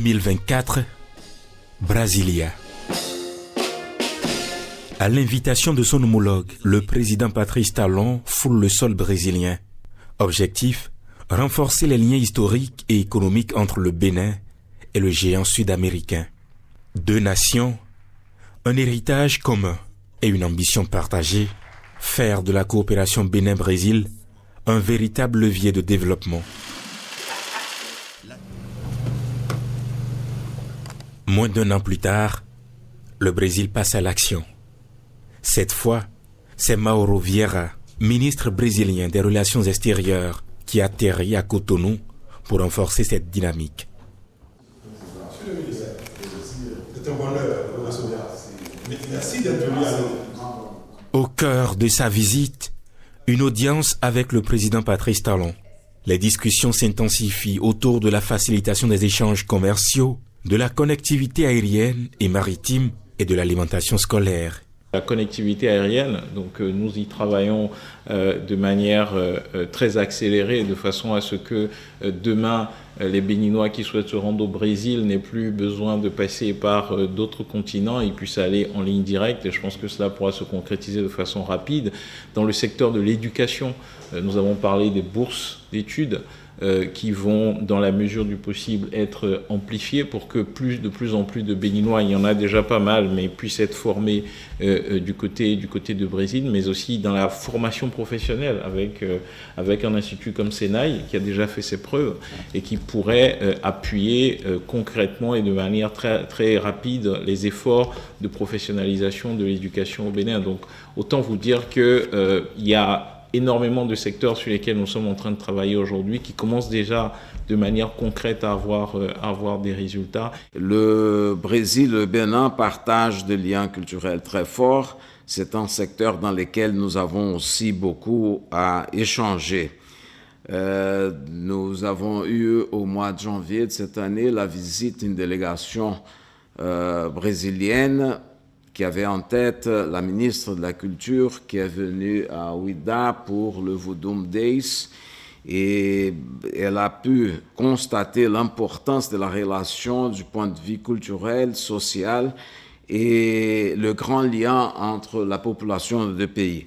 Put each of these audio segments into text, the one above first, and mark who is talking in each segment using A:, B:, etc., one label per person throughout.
A: 2024, Brasilia. À l'invitation de son homologue, le président Patrice Talon foule le sol brésilien. Objectif, renforcer les liens historiques et économiques entre le Bénin et le géant sud-américain. Deux nations, un héritage commun et une ambition partagée, faire de la coopération Bénin-Brésil un véritable levier de développement. Moins d'un an plus tard, le Brésil passe à l'action. Cette fois, c'est Mauro Vieira, ministre brésilien des Relations extérieures, qui atterrit à Cotonou pour renforcer cette dynamique.
B: Monsieur le ministre, c'est un bonheur de vous recevoir. Merci d'être venu à nous.
A: Au cœur de sa visite, une audience avec le président Patrice Talon. Les discussions s'intensifient autour de la facilitation des échanges commerciaux, de la connectivité aérienne et maritime et de l'alimentation scolaire.
C: La connectivité aérienne, donc nous y travaillons de manière très accélérée, de façon à ce que demain, les Béninois qui souhaitent se rendre au Brésil n'aient plus besoin de passer par d'autres continents, ils puissent aller en ligne directe, et je pense que cela pourra se concrétiser de façon rapide. Dans le secteur de l'éducation, nous avons parlé des bourses d'études qui vont, dans la mesure du possible, être amplifiées pour que de plus en plus de Béninois, il y en a déjà pas mal, mais puissent être formés du côté de Brésil, mais aussi dans la formation professionnelle avec un institut comme Senai qui a déjà fait ses preuves et qui pourrait appuyer concrètement et de manière très, très rapide les efforts de professionnalisation de l'éducation au Bénin. Donc autant vous dire qu'il y a énormément de secteurs sur lesquels nous sommes en train de travailler aujourd'hui qui commencent déjà de manière concrète à avoir des résultats.
D: Le Brésil et le Bénin partagent des liens culturels très forts. C'est un secteur dans lequel nous avons aussi beaucoup à échanger. Nous avons eu au mois de janvier de cette année la visite d'une délégation brésilienne qui avait en tête la ministre de la Culture qui est venue à Ouida pour le Vudum Days, et elle a pu constater l'importance de la relation du point de vue culturel, social et le grand lien entre la population des deux pays.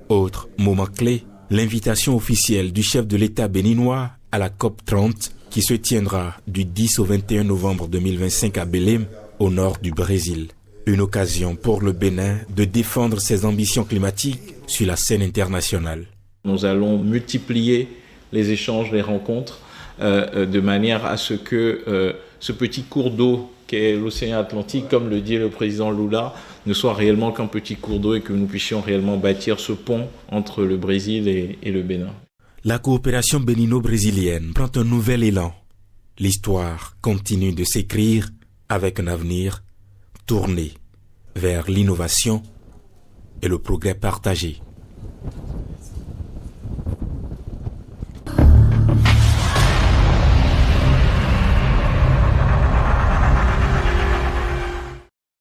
A: Autre moment clé, l'invitation officielle du chef de l'État béninois à la COP30 qui se tiendra du 10 au 21 novembre 2025 à Belém, au nord du Brésil. Une occasion pour le Bénin de défendre ses ambitions climatiques sur la scène internationale.
C: Nous allons multiplier les échanges, les rencontres, de manière à ce que ce petit cours d'eau qu'est l'océan Atlantique, comme le dit le président Lula, ne soit réellement qu'un petit cours d'eau et que nous puissions réellement bâtir ce pont entre le Brésil et le Bénin.
A: La coopération bénino-brésilienne prend un nouvel élan. L'histoire continue de s'écrire avec un avenir tourné vers l'innovation et le progrès partagé.